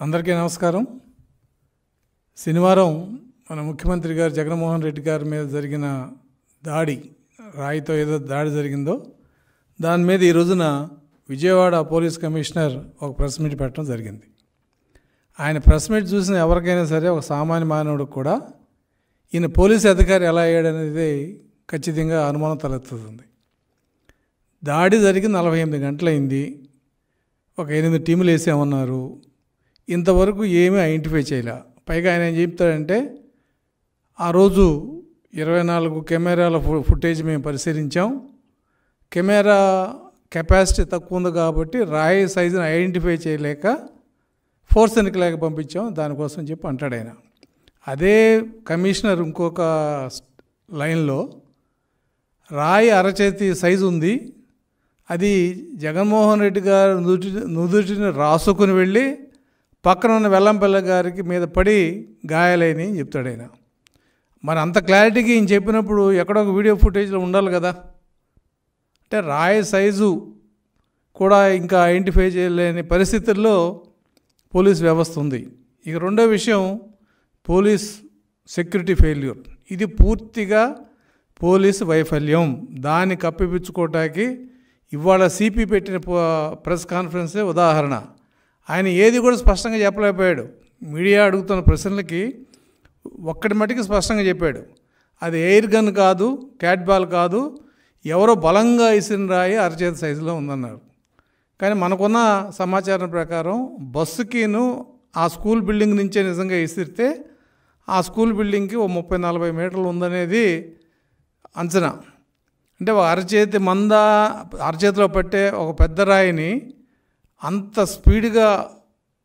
అందరికీ నమస్కారం. శనివారం మన ముఖ్యమంత్రి గారు జగన్మోహన్ రెడ్డి గారి మీద జరిగిన దాడి, రాయితో ఏదో దాడి జరిగిందో దాని మీద ఈ రోజున విజయవాడ పోలీస్ కమిషనర్ ఒక ప్రెస్ మీట్ పెట్టడం జరిగింది. ఆయన ప్రెస్ మీట్ చూసిన ఎవరికైనా సరే, ఒక సామాన్య మానవుడికి కూడా ఈయన పోలీసు అధికారి ఎలా అయ్యాడనేది ఖచ్చితంగా అనుమానం తలెత్తుతుంది. దాడి జరిగి 48 గంటలైంది. ఒక 8 టీములు వేసామన్నారు. ఇంతవరకు ఏమీ ఐడెంటిఫై చేయలే. పైగా ఆయన ఏం చెప్తాడంటే, ఆ రోజు 24 కెమెరాల ఫుటేజ్ మేము పరిశీలించాం. కెమెరా కెపాసిటీ తక్కువ ఉంది కాబట్టి రాయి సైజుని ఐడెంటిఫై చేయలేక ఫోర్స్ ఎన్నికలేక పంపించాం, దానికోసం చెప్పి అంటాడు ఆయన. అదే కమిషనర్ ఇంకొక లైన్లో రాయి అరచేతి సైజు ఉంది, అది జగన్మోహన్ రెడ్డి గారు నుదుటిని రాసుకుని వెళ్ళి పక్కన ఉన్న వెల్లంపల్లి గారికి మీద పడి గాయాలైనవి అని చెప్తాడు ఆయన. మరి అంత క్లారిటీకి ఈయన చెప్పినప్పుడు ఎక్కడో ఒక వీడియో ఫుటేజ్లో ఉండాలి కదా. అంటే రాయి సైజు కూడా ఇంకా ఐడెంటిఫై చేయలేని పరిస్థితుల్లో పోలీస్ వ్యవస్థ ఉంది. ఇక రెండో విషయం, పోలీస్ సెక్యూరిటీ ఫెయిల్యూర్. ఇది పూర్తిగా పోలీసు వైఫల్యం. దాన్ని కప్పిపుచ్చుకోవటానికి ఇవాళ సిపి పెట్టిన ప్రెస్ కాన్ఫరెన్సే ఉదాహరణ. ఆయన ఏది కూడా స్పష్టంగా చెప్పలేకపోయాడు. మీడియా అడుగుతున్న ప్రశ్నలకి ఒక్కటి మటుకు స్పష్టంగా చెప్పాడు. అది ఎయిర్ గన్ కాదు, క్యాట్ బాల్ కాదు, ఎవరో బలంగా ఇసిన రాయి అరచేతి సైజులో ఉందన్నారు. కానీ మనకున్న సమాచారం ప్రకారం బస్సుకిను ఆ స్కూల్ బిల్డింగ్ నుంచే నిజంగా ఇసిరితే ఆ స్కూల్ బిల్డింగ్కి ఓ 30-40 మీటర్లు ఉందనేది అంచనా. అంటే అరచేతిలో పట్టే ఒక పెద్ద రాయిని అంత స్పీడ్గా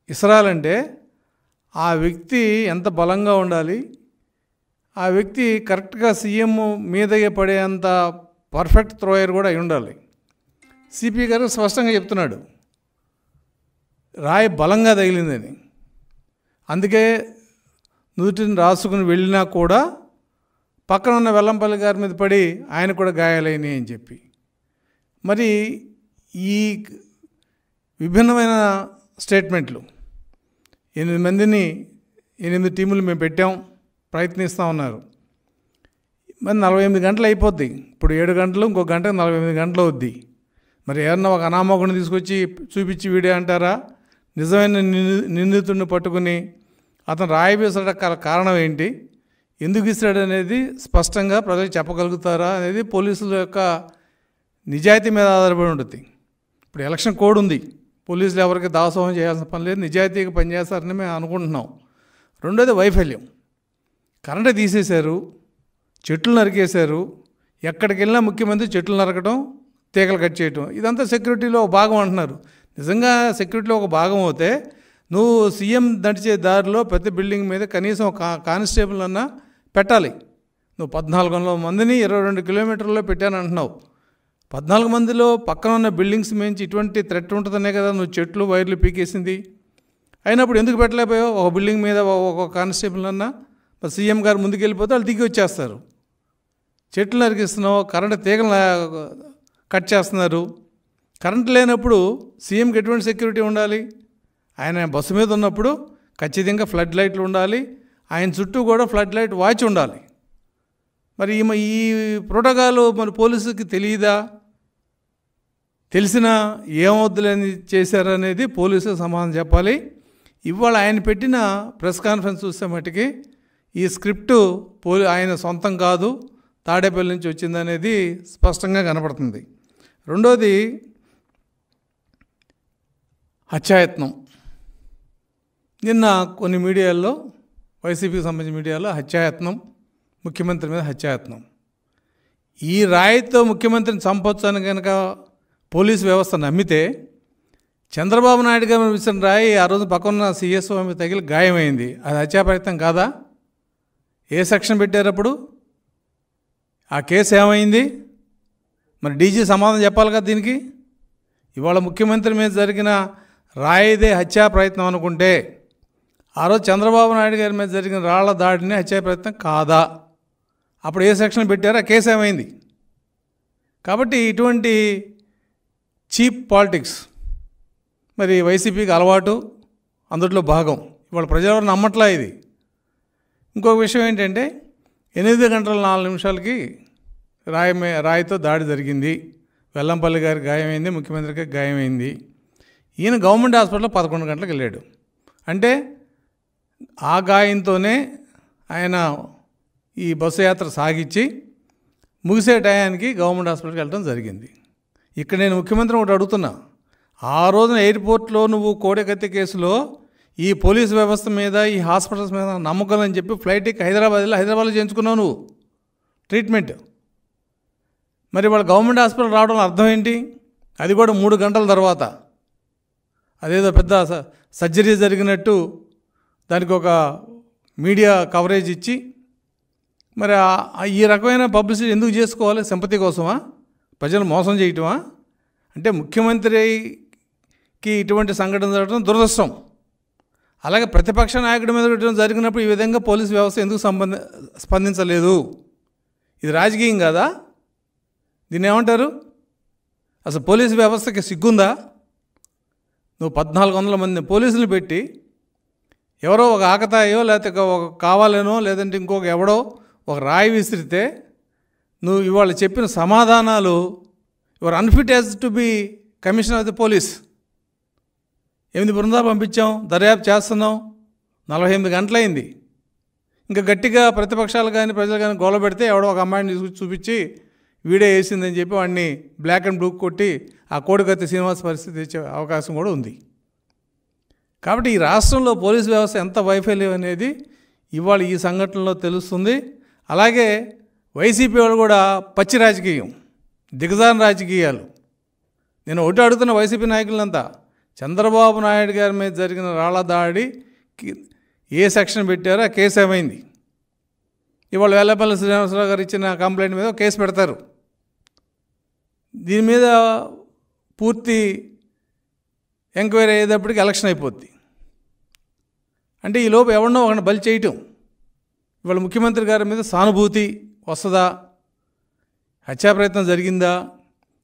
ఇసరాలంటే ఆ వ్యక్తి ఎంత బలంగా ఉండాలి, ఆ వ్యక్తి కరెక్ట్గా సీఎం మీదగే పడేంత పర్ఫెక్ట్ థ్రోయర్ కూడా అయి ఉండాలి. సిపి గారు స్పష్టంగా చెప్తున్నాడు, రాయి బలంగా తగిలిందని. అందుకే నుదుటిని రాసుకుని వెళ్ళినా కూడా పక్కన ఉన్న వెల్లంపల్లి గారి మీద పడి ఆయన కూడా గాయాలైనవి అని చెప్పి. మరి ఈ విభిన్నమైన స్టేట్మెంట్లు, 8 టీములు మేము పెట్టాం, ప్రయత్నిస్తూ ఉన్నారు. మరి 48 గంటలు అయిపోద్ది. ఇప్పుడు 7 గంటలు, ఇంకో గంటకు 48 గంటలు అవుద్ది. మరి ఏమన్నా ఒక అనామకుడిని తీసుకొచ్చి చూపించి వీడియో అంటారా? నిజమైన నిందితుడిని పట్టుకుని అతను రాయి వేసడానికి కారణం ఏంటి, ఎందుకు ఇస్తాడు అనేది స్పష్టంగా ప్రజలకు చెప్పగలుగుతారా అనేది పోలీసుల యొక్క నిజాయితీ మీద ఆధారపడి ఉంటుంది. ఇప్పుడు ఎలక్షన్ కోడ్ ఉంది, పోలీసులు ఎవరికి దాసోహం చేయాల్సిన పని లేదు, నిజాయితీగా పనిచేస్తారని మేము అనుకుంటున్నాం. రెండోది వైఫల్యం. కరెంటు తీసేశారు, చెట్లు నరికేశారు. ఎక్కడికి వెళ్ళినా ముఖ్యమంత్రి చెట్లు నరకడం, తీగలు కట్ చేయటం, ఇదంతా సెక్యూరిటీలో ఒక భాగం అంటున్నారు. నిజంగా సెక్యూరిటీలో ఒక భాగం అవుతే నువ్వు సీఎం నడిచే దారిలో ప్రతి బిల్డింగ్ మీద కనీసం కానిస్టేబుల్ అన్నా పెట్టాలి. నువ్వు 14 మందిని 22 కిలోమీటర్లో పెట్టానంటున్నావు. 14 మందిలో పక్కన ఉన్న బిల్డింగ్స్ మించి ఇటువంటి థ్రెట్ ఉంటుందనే కదా నువ్వు చెట్లు వైర్లు పీకేసింది. అయినప్పుడు ఎందుకు పెట్టలేకపోయావు? ఒక బిల్డింగ్ మీద ఒక కానిస్టేబుల్ అన్నా సీఎం గారు ముందుకు వెళ్ళిపోతే వాళ్ళు దిగి వచ్చేస్తారు. చెట్లు నరికిస్తున్నావు, కరెంటు తీగలు కట్ చేస్తున్నారు. కరెంటు లేనప్పుడు సీఎంకి ఎటువంటి సెక్యూరిటీ ఉండాలి? ఆయన బస్సు మీద ఉన్నప్పుడు ఖచ్చితంగా ఫ్లడ్ లైట్లు ఉండాలి, ఆయన చుట్టూ కూడా ఫ్లడ్ లైట్ వాచ్ ఉండాలి. మరి ఈ ప్రోటోకాల్ మరి పోలీసుకి తెలియదా? తెలిసినా ఏమవుద్దులేని చేశారనేది పోలీసులు సమాధానం చెప్పాలి. ఇవాళ ఆయన పెట్టిన ప్రెస్ కాన్ఫరెన్స్ చూస్తే మట్టుకి ఈ స్క్రిప్టు ఆయన సొంతం కాదు, తాడేపల్లి నుంచి వచ్చిందనేది స్పష్టంగా కనపడుతుంది. రెండోది హత్యాయత్నం. నిన్న కొన్ని మీడియాల్లో, వైసీపీకి సంబంధించిన మీడియాలో హత్యాయత్నం, ముఖ్యమంత్రి మీద హత్యాయత్నం. ఈ రాయితో ముఖ్యమంత్రిని చంపొచ్చు అని కనుక పోలీసు వ్యవస్థ నమ్మితే, చంద్రబాబు నాయుడు గారు విసిన రాయి ఆ రోజు పక్కన సిఎస్ఓ మీద తగిలి గాయమైంది, అది హత్యా ప్రయత్నం కాదా? ఏ సెక్షన్ పెట్టారు అప్పుడు? ఆ కేసు ఏమైంది? మరి డీజీ సమాధానం చెప్పాలి కదా దీనికి. ఇవాళ ముఖ్యమంత్రి మీద జరిగిన రాయిదే హత్యా ప్రయత్నం అనుకుంటే, ఆ రోజు చంద్రబాబు నాయుడు గారి మీద జరిగిన రాళ్ల దాడిని హత్యా ప్రయత్నం కాదా? అప్పుడు ఏ సెక్షన్ పెట్టారో ఆ కేసు ఏమైంది? కాబట్టి ఇటువంటి చీప్ పాలిటిక్స్ మరి వైసీపీకి అలవాటు. అందులో భాగం. ఇవాళ ప్రజలు నమ్మట్లా ఇది. ఇంకొక విషయం ఏంటంటే 8 గంటల 4 నిమిషాలకి రాయితో దాడి జరిగింది. వెల్లంపల్లి గారికి గాయమైంది, ముఖ్యమంత్రికి గాయమైంది. ఈయన గవర్నమెంట్ హాస్పిటల్లో 11 గంటలకు వెళ్ళాడు. అంటే ఆ గాయంతోనే ఆయన ఈ బస్సు యాత్ర సాగించి ముగిసే టయానికి గవర్నమెంట్ హాస్పిటల్కి వెళ్ళడం జరిగింది. ఇక్కడ నేను ముఖ్యమంత్రిని ఒకటి అడుగుతున్నా, ఆ రోజున ఎయిర్పోర్ట్లో నువ్వు కోడెకత్తి కేసులో ఈ పోలీస్ వ్యవస్థ మీద, ఈ హాస్పిటల్స్ మీద నమ్మకం అని చెప్పి ఫ్లైట్ ఎక్కి హైదరాబాద్లో చేయించుకున్నావు నువ్వు ట్రీట్మెంట్. మరి వాళ్ళ గవర్నమెంట్ హాస్పిటల్ రావడం అర్థం ఏంటి? అది కూడా 3 గంటల తర్వాత. అదేదో పెద్ద సర్జరీ జరిగినట్టు దానికి ఒక మీడియా కవరేజ్ ఇచ్చి, మరి ఈ రకమైన పబ్లిసిటీ ఎందుకు చేసుకోవాలి? సింపతి కోసమా? ప్రజలు మోసం చేయటమా? అంటే ముఖ్యమంత్రికి ఇటువంటి సంఘటన జరగడం దురదృష్టం. అలాగే ప్రతిపక్ష నాయకుడి మీద జరిగినప్పుడు ఈ విధంగా పోలీసు వ్యవస్థ ఎందుకు స్పందించలేదు? ఇది రాజకీయం కాదా? దీన్ని ఏమంటారు? అసలు పోలీసు వ్యవస్థకి సిగ్గుందా? నువ్వు 1400 మంది పోలీసులు పెట్టి ఎవరో ఒక ఆకతాయో లేకపోతే ఒక కావాలనో లేదంటే ఇంకొక ఎవడో ఒక రాయి విసిరితే నువ్వు ఇవాళ చెప్పిన సమాధానాలు your unfit as to be commissioner of the police. 8 బృందాలు పంపించాం, దర్యాప్తు చేస్తున్నాం, 48 గంటలైంది. ఇంకా గట్టిగా ప్రతిపక్షాలు కానీ ప్రజలు కానీ గోల పెడితే ఎవడో ఒక అమ్మాయిని తీసుకొచ్చి చూపించి వీడియో వేసిందని చెప్పి వాడిని బ్లాక్ అండ్ బ్లూ కొట్టి ఆ కోడికత్తి శ్రీనివాస్ పరిస్థితి ఇచ్చే అవకాశం కూడా ఉంది. కాబట్టి ఈ రాష్ట్రంలో పోలీసు వ్యవస్థ ఎంత వైఫల్యం అనేది ఇవాళ ఈ సంఘటనలో తెలుస్తుంది. అలాగే వైసీపీ వాళ్ళు కూడా పచ్చి రాజకీయం, దిగజారిన రాజకీయాలు. నేను ఒకటి అడుగుతున్న వైసీపీ నాయకులంతా, చంద్రబాబు నాయుడు గారి మీద జరిగిన రాళ్ల దాడికి ఏ సెక్షన్ పెట్టారో ఆ కేసు ఏమైంది? ఇవాళ వెల్లపల్లి శ్రీనివాసరావు గారు ఇచ్చిన కంప్లైంట్ మీద కేసు పెడతారు. దీని మీద పూర్తి ఎంక్వైరీ అయ్యేటప్పటికి ఎలక్షన్ అయిపోద్ది. అంటే ఈ లోపు ఎవరినో ఒకరిని బలి చేయటం. ఇవాళ ముఖ్యమంత్రి గారి మీద సానుభూతి వస్తుందా? హత్యా ప్రయత్నం జరిగిందా?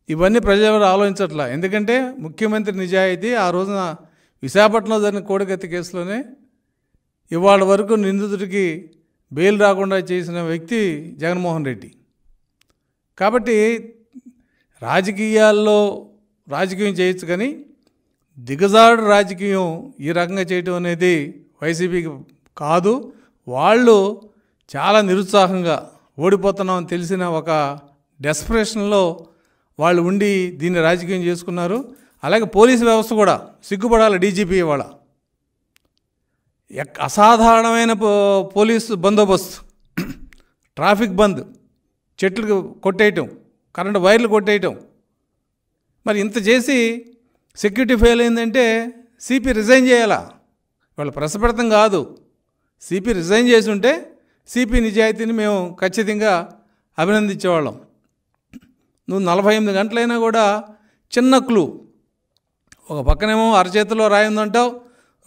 ఇవన్నీ ప్రజలు ఆలోచించట్లా. ఎందుకంటే ముఖ్యమంత్రి నిజాయితీ ఆ రోజున విశాఖపట్నంలో జరిగిన కోడికత్తి కేసులోనే ఇవాళ వరకు నిందితుడికి బెయిల్ రాకుండా చేసిన వ్యక్తి జగన్మోహన్ రెడ్డి. కాబట్టి రాజకీయాల్లో రాజకీయం చేయొచ్చు, కానీ దిగజాడు రాజకీయం ఈ రకంగా చేయటం అనేది వైసీపీకి కాదు. వాళ్ళు చాలా నిరుత్సాహంగా ఓడిపోతున్నామని తెలిసిన ఒక డెస్పరేషన్లో వాళ్ళు ఉండి దీన్ని రాజకీయం చేసుకున్నారు. అలాగే పోలీసు వ్యవస్థ కూడా సిగ్గుపడాలి. డీజీపీ ఇవాళ అసాధారణమైన పోలీసు బందోబస్తు, ట్రాఫిక్ బంద్, చెట్లు కొట్టేయటం, కరెంటు వైర్లు కొట్టేయటం. మరి ఇంత చేసి సెక్యూరిటీ ఫెయిల్ అయిందంటే సిపి రిజైన్ చేయాలా? వాళ్ళు ప్రశ్నపెడతాం కాదు. సిపి రిజైన్ చేసి ఉంటే సిపి నిజాయితీని మేము ఖచ్చితంగా అభినందించేవాళ్ళం. నువ్వు 48 గంటలైనా కూడా చిన్న క్లూ, ఒక పక్కనేమో అరచేతిలో రాయిందంటావు,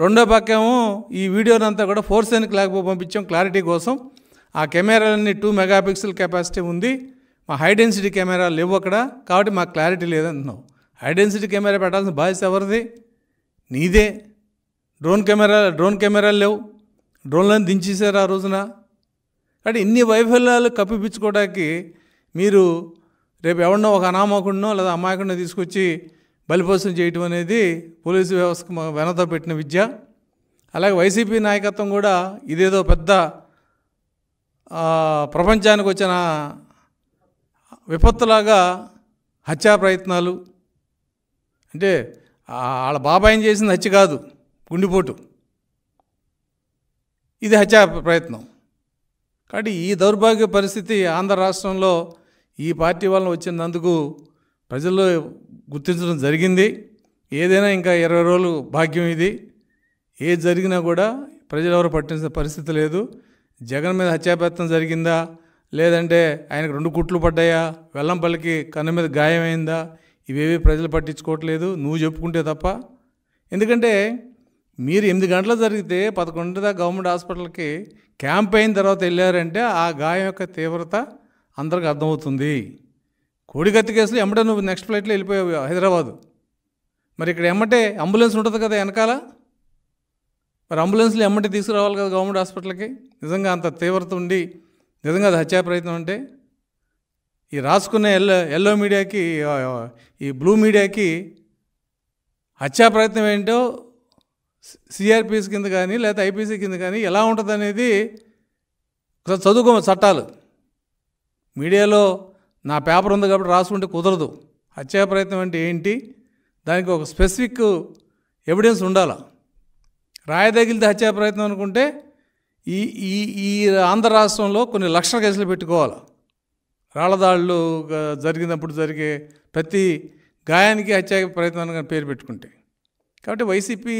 రెండో పక్కేమో ఈ వీడియోనంతా కూడా ఫోర్సెన్కి లేకపోతే పంపించాం క్లారిటీ కోసం. ఆ కెమెరాలన్నీ 2 మెగాపిక్సెల్ కెపాసిటీ ఉంది, మా హై డెన్సిటీ కెమెరాలు లేవు అక్కడ, కాబట్టి మాకు క్లారిటీ లేదంటున్నావు. హై డెన్సిటీ కెమెరా పెట్టాల్సిన బాధ్యత ఎవరిది? నీదే. డ్రోన్ కెమెరాలు లేవు, డ్రోన్లను దించేశారు ఆ రోజున. కాబట్టి ఇన్ని వైఫల్యాలు కప్పిపించుకోవడానికి మీరు రేపు ఎవరినో ఒక అనామకుడినో లేదా అమాయకుడినో తీసుకొచ్చి బలిపోసం చేయటం అనేది పోలీసు వ్యవస్థకు వెనతో పెట్టిన విద్య. అలాగే వైసీపీ నాయకత్వం కూడా ఇదేదో పెద్ద ప్రపంచానికి వచ్చిన విపత్తులాగా హత్యా ప్రయత్నాలు, అంటే వాళ్ళ బాబాయిని చేసింది హత్య కాదు, గుండెపోటు, ఇది హత్యా ప్రయత్నం. కాబట్టి ఈ దౌర్భాగ్య పరిస్థితి ఆంధ్ర రాష్ట్రంలో ఈ పార్టీ వలన వచ్చినందుకు ప్రజల్లో గుర్తించడం జరిగింది. ఏదైనా ఇంకా 20 రోజులు భాగ్యం ఇది. ఏది జరిగినా కూడా ప్రజలు ఎవరు పట్టించిన పరిస్థితి లేదు. జగన్ మీద హత్యాప్రయత్నం జరిగిందా, లేదంటే ఆయనకు 2 కుట్లు పడ్డాయా, వెల్లంపల్లికి కన్ను మీద గాయమైందా, ఇవేవి ప్రజలు పట్టించుకోవట్లేదు, నువ్వు చెప్పుకుంటే తప్ప. ఎందుకంటే మీరు 8 గంటలు జరిగితే 11 దాకా గవర్నమెంట్ హాస్పిటల్కి క్యాంప్ అయిన తర్వాత వెళ్ళారంటే ఆ గాయం యొక్క తీవ్రత అందరికి అర్థమవుతుంది. కోడికత్తి కేసులో ఎమ్మటే నువ్వు నెక్స్ట్ ఫ్లైట్లో వెళ్ళిపోయావు హైదరాబాదు. మరి ఇక్కడ ఎమ్మటే అంబులెన్స్ ఉంటుంది కదా వెనకాల, మరి అంబులెన్స్లు ఎమ్మటి తీసుకురావాలి కదా గవర్నమెంట్ హాస్పిటల్కి. నిజంగా అంత తీవ్రత ఉండి నిజంగా అది హత్యా ప్రయత్నం అంటే ఈ రాసుకునే ఎల్లో మీడియాకి, ఈ బ్లూ మీడియాకి హత్యా ప్రయత్నం ఏంటో సిఆర్పిసి కింద కానీ లేకపోతే ఐపీసీ కింద కానీ ఎలా ఉంటుంది అనేది చదువుకో. చట్టాలు మీడియాలో నా పేపర్ ఉంది కాబట్టి రాసుకుంటే కుదరదు. హత్యా ప్రయత్నం అంటే ఏంటి, దానికి ఒక స్పెసిఫిక్ ఎవిడెన్స్ ఉండాలి. రాయదగిలితే హత్యా ప్రయత్నం అనుకుంటే ఈ ఈ ఈ ఆంధ్ర రాష్ట్రంలో కొన్ని లక్షల కేసులు పెట్టుకోవాలి. రాళ్లదాళ్ళు జరిగినప్పుడు జరిగే ప్రతి గాయానికి హత్యా ప్రయత్నాన్ని పేరు పెట్టుకుంటే. కాబట్టి వైసీపీ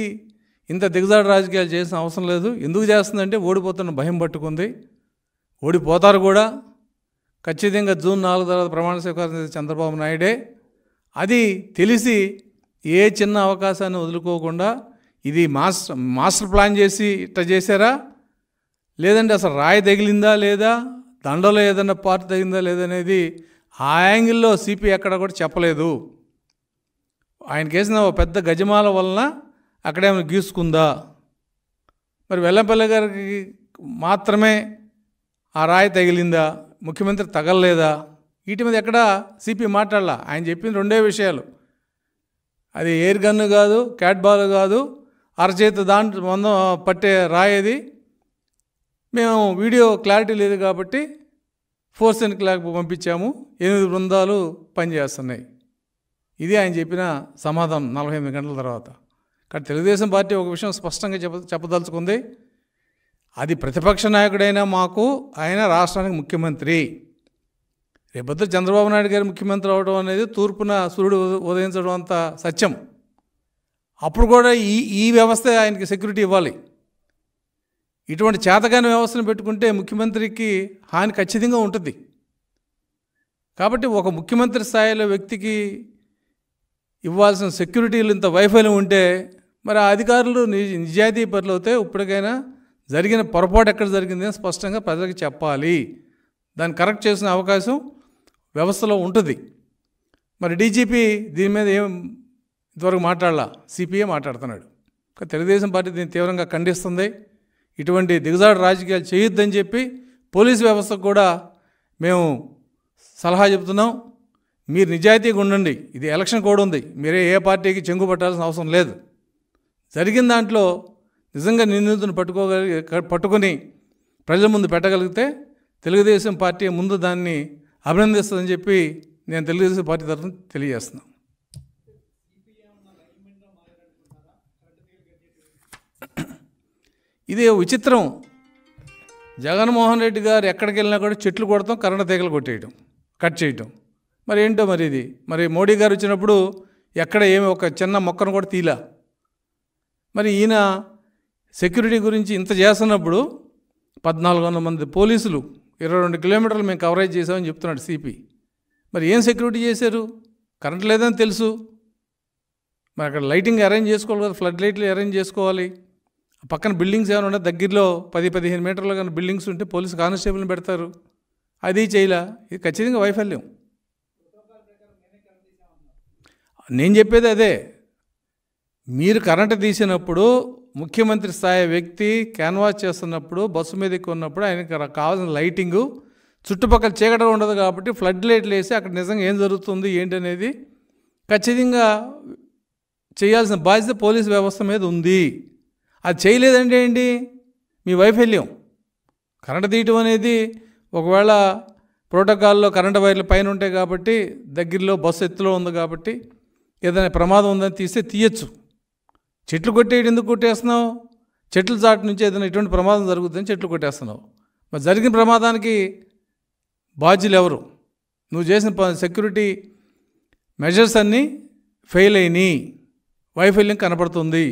ఇంత దిగజాడు రాజకీయాలు చేసిన అవసరం లేదు. ఎందుకు చేస్తుందంటే ఓడిపోతున్న భయం పట్టుకుంది. ఓడిపోతారు కూడా ఖచ్చితంగా. జూన్ 4 తర్వాత ప్రమాణ స్వీకారం చేసే చంద్రబాబు నాయుడే. అది తెలిసి ఏ చిన్న అవకాశాన్ని వదులుకోకుండా ఇది మాస్టర్ ప్లాన్ చేసి ఇట్లా చేశారా, లేదంటే అసలు రాయి తగిలిందా లేదా, దండలో ఏదన్నా పార్ట్ తగిలిందా లేదనేది ఆ యాంగిల్లో సిపి ఎక్కడ కూడా చెప్పలేదు. ఆయన కేసిన పెద్ద గజమాల వలన అక్కడేమైనా గీసుకుందా, మరి వెల్లంపల్లి గారికి మాత్రమే ఆ రాయి తగిలిందా, ముఖ్యమంత్రి తగలలేదా, వీటి మీద ఎక్కడ సిపి మాట్లాడలా. ఆయన చెప్పిన రెండే విషయాలు, అది ఎయిర్ గన్ను కాదు, క్యాట్ బాల్ కాదు, అరచేతి దాంట్లో మందం పట్టే రాయేది, మేము వీడియో క్లారిటీ లేదు కాబట్టి ఫోర్స్ అండ్ క్లాక్ పంపించాము, 8 బృందాలు పనిచేస్తున్నాయి. ఇది ఆయన చెప్పిన సమాధానం 48 గంటల తర్వాత. కానీ తెలుగుదేశం పార్టీ ఒక విషయం స్పష్టంగా చెప్పదలుచుకుంది, అది ప్రతిపక్ష నాయకుడైనా మాకు ఆయన రాష్ట్రానికి ముఖ్యమంత్రి. రేపొద్దు చంద్రబాబు నాయుడు గారు ముఖ్యమంత్రి అవడం అనేది తూర్పున సూర్యుడు ఉదయించడం అంత సత్యం. అప్పుడు కూడా ఈ వ్యవస్థ ఆయనకి సెక్యూరిటీ ఇవ్వాలి. ఇటువంటి చేతగాని వ్యవస్థను పెట్టుకుంటే ముఖ్యమంత్రికి హాని ఖచ్చితంగా ఉంటుంది. కాబట్టి ఒక ముఖ్యమంత్రి స్థాయిలో వ్యక్తికి ఇవ్వాల్సిన సెక్యూరిటీలు ఇంత వైఫల్యం ఉంటే మరి ఆ అధికారులు నిజాయితీ పరులు అవుతే ఇప్పటికైనా జరిగిన పొరపాటు ఎక్కడ జరిగిందని స్పష్టంగా ప్రజలకు చెప్పాలి. దాన్ని కరెక్ట్ చేసిన అవకాశం వ్యవస్థలో ఉంటుంది. మరి డీజీపీ దీని మీద ఏం ఇంతవరకు మాట్లాడాల, సిపిఏ మాట్లాడుతున్నాడు. తెలుగుదేశం పార్టీ దీన్ని తీవ్రంగా ఖండిస్తుంది. ఇటువంటి దిగజాడు రాజకీయాలు చేయొద్దని చెప్పి పోలీసు వ్యవస్థకు కూడా మేము సలహా చెబుతున్నాం. మీరు నిజాయితీగా ఉండండి, ఇది ఎలక్షన్ కోడ్ ఉంది, మీరే ఏ పార్టీకి చెంగు పట్టాల్సిన అవసరం లేదు. జరిగిన దాంట్లో నిజంగా నిందితుని పట్టుకొని ప్రజల ముందు పెట్టగలిగితే తెలుగుదేశం పార్టీ ముందు దాన్ని అభినందిస్తుందని చెప్పి నేను తెలుగుదేశం పార్టీ తరఫున తెలియజేస్తున్నాను. ఇది విచిత్రం. జగన్మోహన్ రెడ్డి గారు ఎక్కడికి వెళ్ళినా కూడా చెట్లు కొడతాం, కరెంటు తీగలు కొట్టేయడం, కట్ చేయటం. మరి ఏంటో మరి ఇది. మరి మోడీ గారు వచ్చినప్పుడు ఎక్కడ ఏమి ఒక చిన్న మొక్కను కూడా తీలా. మరి ఈయన సెక్యూరిటీ గురించి ఇంత చేస్తున్నప్పుడు 1400 మంది పోలీసులు 22 కిలోమీటర్లు మేము కవరేజ్ చేసామని చెప్తున్నాడు సిపి. మరి ఏం సెక్యూరిటీ చేశారు? కరెంట్ లేదని తెలుసు, మరి అక్కడ లైటింగ్ అరేంజ్ చేసుకోవాలి కదా, ఫ్లడ్ లైట్లు అరేంజ్ చేసుకోవాలి. పక్కన బిల్డింగ్స్ ఏమైనా ఉంటే దగ్గరలో 10-15 మీటర్లు కానీ బిల్డింగ్స్ ఉంటే పోలీసు కానిస్టేబుల్ని పెడతారు, అది చేయలా. ఇది ఖచ్చితంగా వైఫల్యం. నేను చెప్పేది అదే, మీరు కరెంటు తీసినప్పుడు ముఖ్యమంత్రి స్థాయి వ్యక్తి క్యాన్వాస్ చేస్తున్నప్పుడు బస్సు మీదకి ఉన్నప్పుడు ఆయనకి కావాల్సిన లైటింగు, చుట్టుపక్కల చీకటి ఉండదు కాబట్టి ఫ్లడ్ లైట్లు వేసి అక్కడ నిజంగా ఏం జరుగుతుంది ఏంటనేది ఖచ్చితంగా చేయాల్సిన బాధ్యత పోలీసు వ్యవస్థ మీద ఉంది. అది చేయలేదంటే ఏంటి? మీ వైఫల్యం. కరెంటు తీయటం అనేది ఒకవేళ ప్రోటోకాల్లో కరెంటు వైర్లు పైన ఉంటాయి కాబట్టి దగ్గరలో బస్సు ఎత్తులో ఉంది కాబట్టి ఏదైనా ప్రమాదం ఉందని తీస్తే తీయచ్చు. చెట్లు కొట్టేయడం ఎందుకు కొట్టేస్తున్నావు? చెట్ల చాటు నుంచి ఏదైనా ఇటువంటి ప్రమాదం జరుగుతుందని చెట్లు కొట్టేస్తున్నావు. మరి జరిగిన ప్రమాదానికి బాధ్యులు ఎవరు? నువ్వు చేసిన సెక్యూరిటీ మెజర్స్ అన్నీ ఫెయిల్ అయినాయి, వైఫల్యం కనపడుతుంది.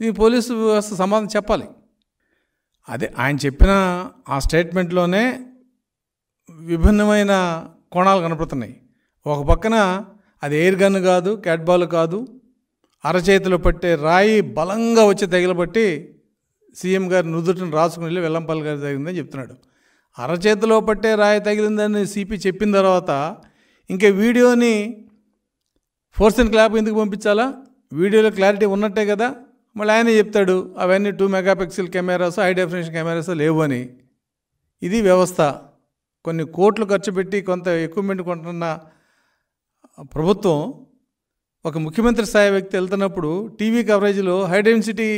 ఈ పోలీసు వ్యవస్థ సమాధానం చెప్పాలి. అదే ఆయన చెప్పిన ఆ స్టేట్మెంట్లోనే విభిన్నమైన కోణాలు కనపడుతున్నాయి. ఒక పక్కన అది ఎయిర్ గన్ కాదు, క్యాట్ బాల్ కాదు, అరచేతిలో పట్టే రాయి బలంగా వచ్చి తగిలబట్టి సీఎం గారి నుదుటిని రాసుకుని వెళ్ళి వెల్లంపల్లి గారి తగిలిందని చెప్తున్నాడు. అరచేతిలో పట్టే రాయి తగిలిందని సిపి చెప్పిన తర్వాత ఇంకా వీడియోని ఫోర్స్ అండ్ క్లాప్ ఎందుకు పంపించాలా? వీడియోలో క్లారిటీ ఉన్నట్టే కదా. మళ్ళీ ఆయన చెప్తాడు అవన్నీ 2 megapixel cameras high definition cameras లేవు అని. ఇది వ్యవస్థ. కొన్ని కోట్లు ఖర్చు పెట్టి కొంత ఎక్విప్మెంట్ కొంటున్న ప్రభుత్వం ఒక ముఖ్యమంత్రి స్థాయి వ్యక్తి వెళ్తున్నప్పుడు టీవీ కవరేజ్లో హై డెన్సిటీ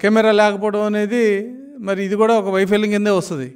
కెమెరా లేకపోవడం అనేది మరి ఇది కూడా ఒక వైఫల్యం కిందే వస్తుంది.